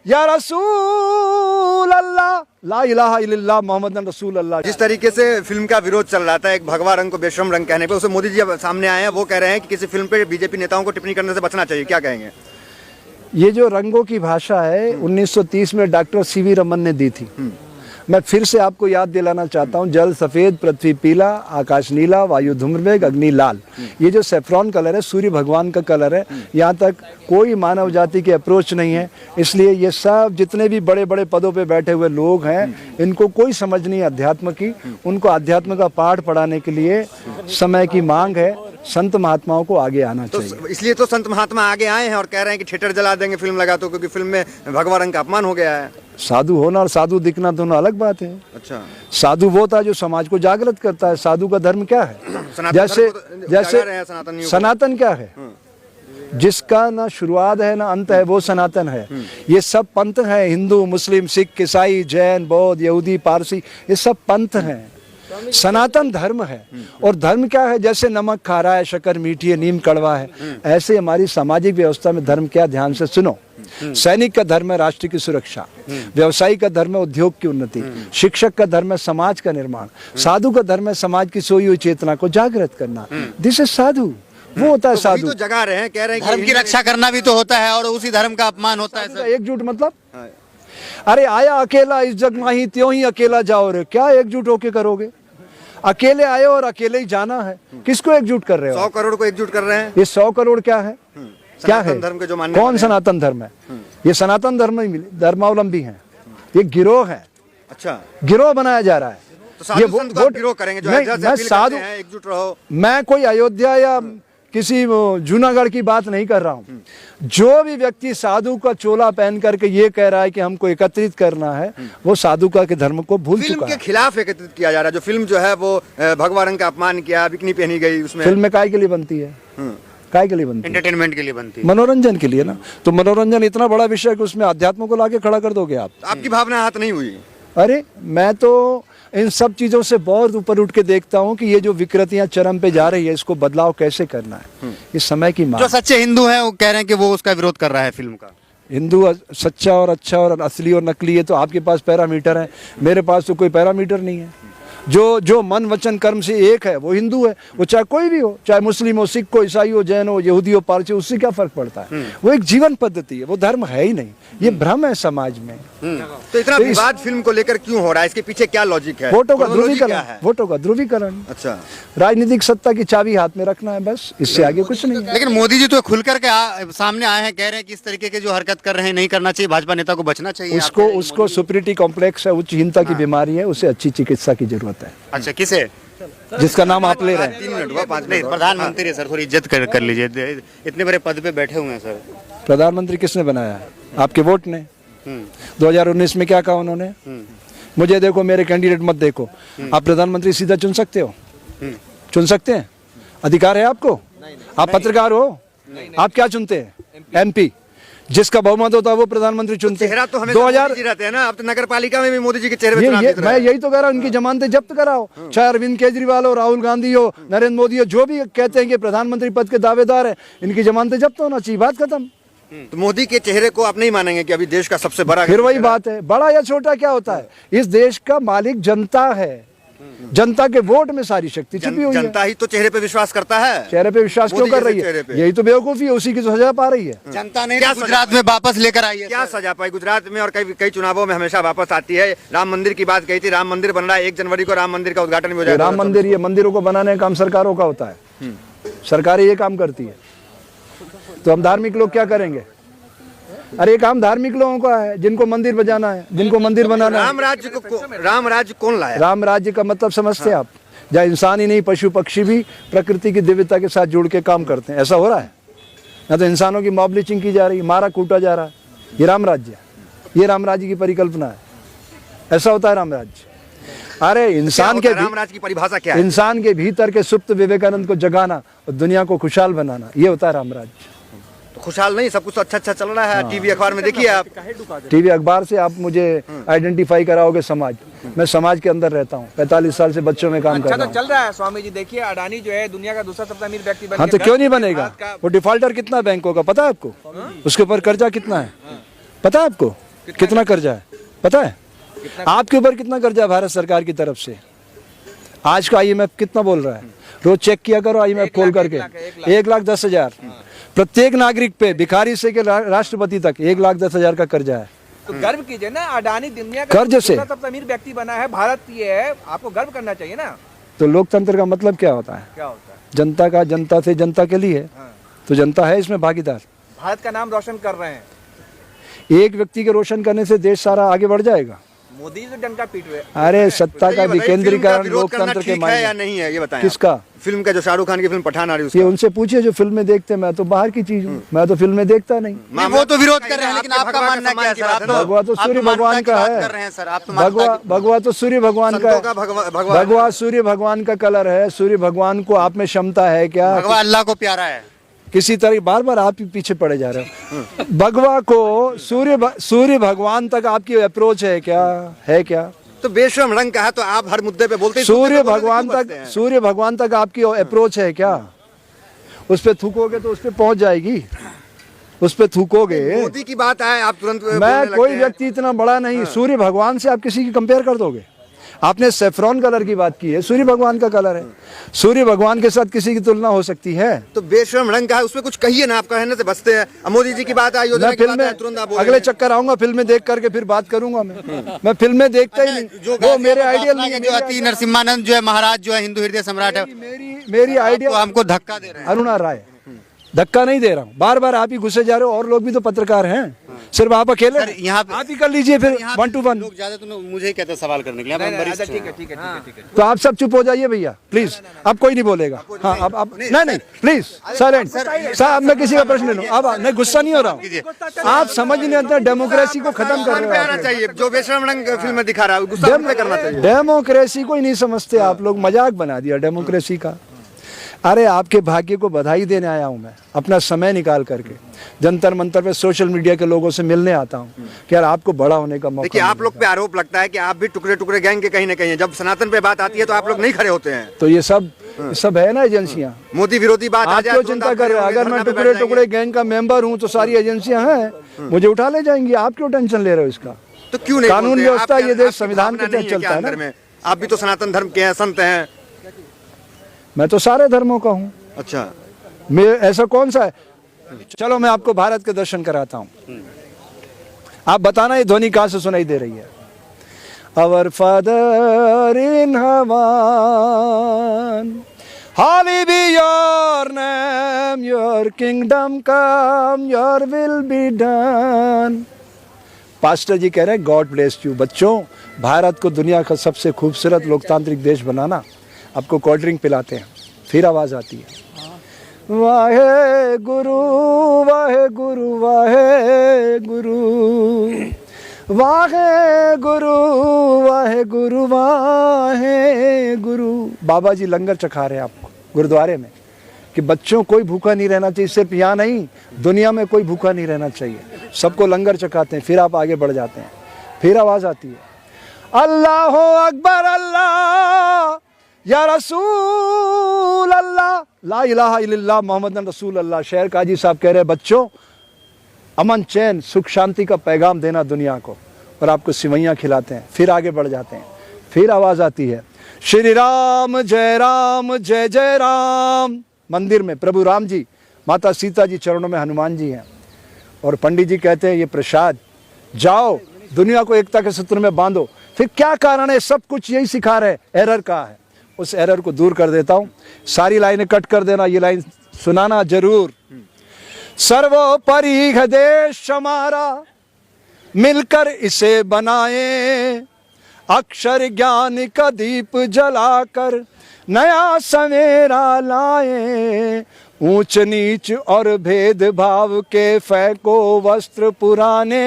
या रसूल अल्लाह, ला इलाहा इल्लल्लाह मोहम्मद रसूल अल्लाह। जिस तरीके से फिल्म का विरोध चल रहा था, एक भगवा रंग को बेशरम रंग कहने पे, उसे मोदी जी अब सामने आए हैं, वो कह रहे हैं कि किसी फिल्म पे बीजेपी नेताओं को टिप्पणी करने से बचना चाहिए, क्या कहेंगे? ये जो रंगों की भाषा है 1930 में डॉक्टर सीवी रमन ने दी थी। मैं फिर से आपको याद दिलाना चाहता हूँ, जल सफेद, पृथ्वी पीला, आकाश नीला, वायु धूम्रवेग, अग्नि लाल। ये जो सेफ्रॉन कलर है सूर्य भगवान का कलर है। यहाँ तक कोई मानव जाति की अप्रोच नहीं है, इसलिए ये सब जितने भी बड़े बड़े पदों पे बैठे हुए लोग हैं, इनको कोई समझ नहीं अध्यात्म की। उनको अध्यात्म का पाठ पढ़ाने के लिए समय की मांग है, संत महात्माओं को आगे आना चाहिए। तो इसलिए तो संत महात्मा आगे आए हैं और कह रहे हैं कि थिएटर जला देंगे फिल्म लगा तो, क्योंकि फिल्म में भगवा रंग का अपमान हो गया है। साधु होना और साधु दिखना दोनों अलग बात है। अच्छा, साधु वो था जो समाज को जागृत करता है। साधु का धर्म क्या है? जैसे सनातन क्या है? जिसका ना शुरुआत है ना अंत है, वो सनातन है। ये सब पंथ है, हिंदू, मुस्लिम, सिख, ईसाई, जैन, बौद्ध, यहूदी, पारसी, ये सब पंथ हैं। सनातन धर्म है। और धर्म क्या है? जैसे नमक खारा है, शक्कर मीठी है, नीम कड़वा है, ऐसे हमारी सामाजिक व्यवस्था में धर्म क्या, ध्यान से सुनो। सैनिक का धर्म है राष्ट्र की सुरक्षा, व्यवसायी का धर्म है उद्योग की उन्नति, शिक्षक का धर्म है समाज का निर्माण, साधु का धर्म है समाज की सोई हुई चेतना को जागृत करना। दिस इज साधु। वो होता है साधु। तो जगा रहे हैं, कह रहे हैं धर्म की रक्षा करना भी तो होता है और उसी धर्म का अपमान होता है सर। एकजुट मतलब, अरे आया अकेला इस जग माही, त्यों ही अकेला जाओ रे। क्या एकजुट होके करोगे? अकेले आए और अकेले ही जाना है। किसको एकजुट कर रहे हो? 100 करोड़ को एकजुट कर रहे हैं। ये 100 करोड़ क्या है? क्या है? धर्म के जो मानने कौन सनातन धर्म है? ये सनातन धर्मावलंबी हैं। ये गिरोह है। अच्छा, गिरोह बनाया जा रहा है। तो ये वो गिरोह करेंगे जो मैं साधु, एकजुट रहो। मैं कोई अयोध्या या किसी जूनागढ़ की बात नहीं कर रहा हूँ। जो भी व्यक्ति साधु का चोला पहन करके ये कह रहा है कि हमको एकत्रित करना है, वो साधु का के धर्म को भूल चुका है। फिल्म के खिलाफ एकत्रित किया जा रहा है। जो फिल्म जो है वो भगवा रंग का अपमान किया, बिकनी पहनी गई उसमें। फिल्म में काय के लिए बनती है? काय के लिए बनती है? एंटरटेनमेंट के लिए बनती है, मनोरंजन के लिए ना। तो मनोरंजन इतना बड़ा विषय है कि उसमें अध्यात्म को लाके खड़ा कर दोगे आप? आपकी भावना हाथ नहीं हुई? अरे मैं तो इन सब चीजों से बहुत ऊपर उठ के देखता हूँ कि ये जो विकृतियां चरम पे जा रही है, इसको बदलाव कैसे करना है, ये समय की मांग। जो सच्चे हिंदू हैं वो कह रहे हैं कि वो उसका विरोध कर रहा है फिल्म का। हिंदू सच्चा और अच्छा और असली और नकली है, तो आपके पास पैरामीटर है, मेरे पास तो कोई पैरामीटर नहीं है। जो मन वचन कर्म से एक है वो हिंदू है। वो चाहे कोई भी हो, चाहे मुस्लिम हो, सिख हो, ईसाई हो, जैन हो, यहूदी हो, पारसी, उससे क्या फर्क पड़ता है? वो एक जीवन पद्धति है, वो धर्म है ही नहीं। ये भ्रम है समाज में। तो इतना विवाद फिल्म को लेकर क्यों हो रहा है? इसके पीछे क्या लॉजिक है? वोटों का ध्रुवीकरण, वोटों का ध्रुवीकरण। अच्छा, राजनीतिक सत्ता की चाबी हाथ में रखना है, बस, इससे आगे कुछ नहीं है। लेकिन मोदी जी तो खुलकर के सामने आए हैं, कह रहे हैं कि इस तरीके के जो हरकत कर रहे हैं नहीं करना चाहिए, भाजपा नेता को बचना चाहिए। उसको सुपीरियरिटी कॉम्प्लेक्स है, उच्चहीनता की बीमारी है, उसे अच्छी चिकित्सा की जरूरत है। अच्छा, किसे? जिसका नाम आप ले रहे हैं। 3 मिनट हुआ, 5 नहीं, मिनट। प्रधानमंत्री है सर, थोड़ी इज्जत कर लीजिए, इतने बड़े पद पे बैठे हुए हैं सर। प्रधानमंत्री किसने बनाया है? आपके वोट ने। 2019 में क्या कहा उन्होंने? मुझे देखो, मेरे कैंडिडेट मत देखो। आप प्रधानमंत्री सीधा चुन सकते हो? चुन सकते हैं? अधिकार है आपको? आप पत्रकार हो? आप क्या चुनते हैं? MP। जिसका बहुमत होता है वो प्रधानमंत्री चुनते हैं। चेहरा तो हमें 2000 रहते हैं ना। अब तो नगर पालिका में भी मोदी जी के चेहरे पे मैं यही तो कह रहा हूँ, इनकी जमानतें जब्त कराओ। चाहे अरविंद केजरीवाल हो, राहुल गांधी हो, नरेंद्र मोदी हो, जो भी कहते हैं कि प्रधानमंत्री पद के दावेदार हैं, इनकी जमानतें जब्त होना चाहिए, बात खत्म। तो मोदी के चेहरे को आप नहीं मानेंगे कि अभी देश का सबसे बड़ा? फिर वही बात है, बड़ा या छोटा क्या होता है? इस देश का मालिक जनता है। जनता के वोट में सारी शक्ति छिपी हुई है। जनता ही तो चेहरे पे विश्वास करता है। चेहरे पे विश्वास क्यों कर रही है? यही तो बेवकूफी है, उसी की तो सजा पा रही है। जनता ने क्या गुजरात में वापस लेकर आई है? क्या सजा पाई गुजरात में? और कई चुनावों में हमेशा वापस आती है। राम मंदिर की बात कही थी, राम मंदिर बन रहा है, 1 जनवरी को राम मंदिर का उद्घाटन भी हो जाएगा। राम मंदिर, ये मंदिरों को बनाने का काम सरकारों का होता है, सरकारें ये काम करती है। तो हम धार्मिक लोग क्या करेंगे? अरे काम धार्मिक लोगों का है, जिनको मंदिर बजाना है, जिनको मंदिर बनाना है। राम राज्य कौन लाया? राम राज्य का मतलब समझते हैं आप? जहाँ इंसान ही नहीं, पशु पक्षी भी प्रकृति की दिव्यता के साथ जुड़ के काम करते हैं। ऐसा हो रहा है ना? तो इंसानों की मॉब लिंचिंग की जा रही है, मारा कूटा जा रहा है। ये राम राज्य है, ये राम राज्य की परिकल्पना है। ऐसा होता है राम राज्य। अरे इंसान के राम राज्य की परिभाषा क्या है? इंसान के भीतर के सुप्त विवेकानंद को जगाना और दुनिया को खुशहाल बनाना, ये होता है राम राज्य। खुशहाल नहीं, सब कुछ तो अच्छा चल रहा है। टीवी अखबार में देखिए आप, टीवी अखबार से आप मुझे आइडेंटिफाई कराओगे समाज। मैं समाज के अंदर रहता हूँ, 45 साल से बच्चों में काम कर रहा हूँ। चल रहा है स्वामी जी। देखिए, अडानी जो है दुनिया का दूसरा सबसे अमीर व्यक्ति बन गया। हाँ, तो क्यों नहीं बनेगा? वो डिफॉल्टर कितना बैंकों का पता है आपको? उसके ऊपर कर्जा कितना है पता है आपको? कितना कर्जा है पता है? आपके ऊपर कितना कर्जा है भारत सरकार की तरफ से? आज का IMF कितना बोल रहा है? रोज चेक किया करो IMF खोल करके। 1,10,000 प्रत्येक नागरिक पे, भिखारी से के राष्ट्रपति तक 1,10,000 का कर्जा है। तो गर्व कीजिए ना, अडानी दुनिया का कर्ज से सबसे अमीर व्यक्ति बना है, भारत ये है, आपको गर्व करना चाहिए ना। तो लोकतंत्र का मतलब क्या होता है? क्या होता है? जनता का, जनता से जनता के लिए। तो जनता है इसमें भागीदार। भारत का नाम रोशन कर रहे हैं। एक व्यक्ति के रोशन करने से देश सारा आगे बढ़ जाएगा। मोदी जी तो डंका पीट रहे हैं। अरे सत्ता का विकेंद्रीकरण विरोध करना लोकतंत्र के ठीक है या मायने। नहीं है ये बताएं। किसका? फिल्म का, जो शाहरुख खान की फिल्म पठान आ रही है ये उसका। उनसे पूछिए जो फिल्में देखते हैं। मैं तो बाहर की चीज हूँ, मैं तो फिल्में देखता नहीं। नहीं, वो तो विरोध कर रहे हैं, लेकिन आपका मानना क्या है सर? आप भगवा तो सूर्य भगवान का है। कर रहे हैं सर, आप तो भगवा तो सूर्य भगवान का संतों है। का भगवान भगवा सूर्य भगवान का कलर है। सूर्य भगवान को आप में क्षमता है क्या? भगवान अल्लाह को प्यारा है। किसी तरह बार बार आप ही पीछे पड़े जा रहे हो। भगवा को सूर्य भगवान तक आपकी अप्रोच है क्या? है क्या? तो बेशरम रंग का है, तो आप हर मुद्दे पे बोलते हैं। सूर्य भगवान तक आपकी अप्रोच है क्या? उस पे थूकोगे तो उस पे पहुंच जाएगी। उस पे थूकोगे। मोदी की बात आए आप तुरंत मैं कोई व्यक्ति इतना बड़ा नहीं। सूर्य भगवान से आप किसी की कंपेयर कर दोगे? आपने सेफ्रॉन कलर की बात की है, सूर्य भगवान का कलर है। सूर्य भगवान के साथ किसी की तुलना हो सकती है? तो बेशरम रंग का है, उसमें कुछ कहिए ना, आप कहने से बचते हैं। मोदी जी की बात आई, योजना मैं की बात फिल्में आई, तुरंत आप बोल अगले रहे हैं। चक्कर आऊंगा, फिल्में देख करके फिर बात करूंगा। मैं फिल्में देखता ही नहीं। वो मेरे आइडियल नहीं है। जो अति नरसिम्हानंद जो है, महाराज जो है, हिंदू हृदय सम्राट है, मेरी आइडिया तो हमको धक्का दे रहे हैं। अरुणा राय। धक्का नहीं दे रहा हूँ, बार बार आप ही घुसे जा रहे हो। और लोग भी तो पत्रकार हैं, सिर्फ आप अकेले? सर, यहाँ पे- आप ही कर लीजिए फिर 1 to 1। लोग ज्यादा तो मुझे ही कहते हैं सवाल करने के लिए। नहीं, हम अच्छा, वरिष्ठ ठीक है, हैं। ठीक है, ठीक है, ठीक है। तो आप सब चुप हो जाइए भैया प्लीज। अब कोई नहीं बोलेगा। हाँ अब नहीं प्लीज साइलेंट। साहब मैं किसी का प्रश्न ले लूँ। अब नहीं, गुस्सा नहीं हो रहा हूँ। आप समझ नहीं आता, डेमोक्रेसी को खत्म कर पे रहे आना हो। चाहिए। जो बेशरम रंग फिल्म में दिखा रहा है, गुस्सा नहीं करना चाहिए। डेमोक्रेसी को ही नहीं समझते आप लोग। मजाक बना दिया डेमोक्रेसी का। अरे आपके भाग्य को बधाई देने आया हूं मैं, अपना समय निकाल करके। जंतर मंतर पे सोशल मीडिया के लोगों से मिलने आता हूं कि यार आपको बड़ा होने का मौका। देखिए, आप लोग पे आरोप लगता है कि आप भी टुकड़े टुकड़े गैंग के कहीं ना कहीं हैं। जब सनातन पे बात आती है तो आप लोग नहीं खड़े होते हैं। तो ये सब है ना एजेंसियां। मोदी विरोधी बात आ आप जाए, क्यों तुरंत चिंता आप कर रहे हैं? खड़े अगर मैं होंगे, टुकड़े धरना पे बैठ टुकड़े गैंग का मेंबर हूं तो सारी एजेंसियां हैं, मुझे उठा ले जाएंगी। आप क्यों टेंशन ले रहे हो इसका? तो क्यों नहीं कानून बोलते? व्यवस्था आप ये क्या- देश आपकी संविधान के भावना तहत नहीं है चलता क्या है ना। अंदर में? आप भी तो सनातन धर्म के हैं, संत हैं। मैं तो सारे धर्मों का हूँ। अच्छा, मैं ऐसा कौन सा है? चलो मैं आपको भारत के दर्शन कराता हूँ। आप बताना ये ध्वनि कहाँ से सुनाई दे रही है? Our Father in heaven, holy be your name, your kingdom come, your will be done. Pastor ji कह रहे हैं गॉड ब्लेस यू। बच्चों, भारत को दुनिया का सबसे खूबसूरत लोकतांत्रिक देश बनाना। आपको कोल्ड ड्रिंक पिलाते हैं, फिर आवाज आती है वाहे गुरु वाहे गुरु वाहे गुरु वाहे गुरु वाहे गुरु वाहे गुरु। बाबा जी लंगर चखा रहे हैं आपको गुरुद्वारे में कि बच्चों कोई भूखा नहीं रहना चाहिए। सिर्फ यहाँ नहीं, दुनिया में कोई भूखा नहीं रहना चाहिए। सबको लंगर चखाते हैं, फिर आप आगे बढ़ जाते हैं। फिर आवाज आती है अल्लाह अकबर अल्लाह या रसूल अल्लाह ला इलाहा इल्लल्लाह मोहम्मद रसूल अल्लाह। शेर काजी साहब कह रहे हैं बच्चों, अमन चैन सुख शांति का पैगाम देना दुनिया को, और आपको सिवैयाँ खिलाते हैं। फिर आगे बढ़ जाते हैं। फिर आवाज आती है श्री राम जय जय राम। मंदिर में प्रभु राम जी, माता सीता जी चरणों में हनुमान जी हैं, और पंडित जी कहते हैं ये प्रसाद, जाओ दुनिया को एकता के सूत्र में बांधो। फिर क्या कारण है? सब कुछ यही सिखा रहे, एरर का है। उस एरर को दूर कर देता हूं। सारी लाइनें कट कर देना, ये लाइन सुनाना जरूर। सर्वोपरि है देश हमारा, मिलकर इसे बनाए, अक्षर ज्ञान का दीप जलाकर नया सवेरा लाए। ऊंच नीच और भेदभाव के फेंको वस्त्र पुराने,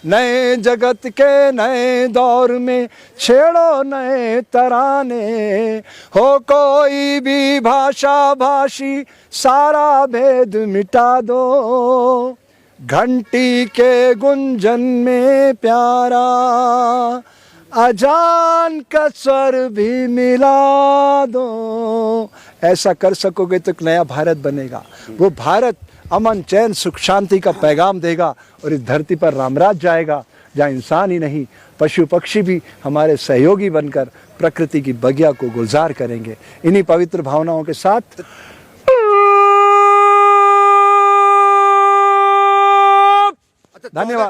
नए जगत के नए दौर में छेड़ो नए तराने। हो कोई भी भाषा भाषी, सारा भेद मिटा दो, घंटी के गुंजन में प्यारा अजान का स्वर भी मिला दो। ऐसा कर सकोगे तो एक नया भारत बनेगा। वो भारत अमन चैन सुख शांति का पैगाम देगा और इस धरती पर रामराज जाएगा, जहाँ इंसान ही नहीं पशु पक्षी भी हमारे सहयोगी बनकर प्रकृति की बगिया को गुलजार करेंगे। इन्हीं पवित्र भावनाओं के साथ धन्यवाद।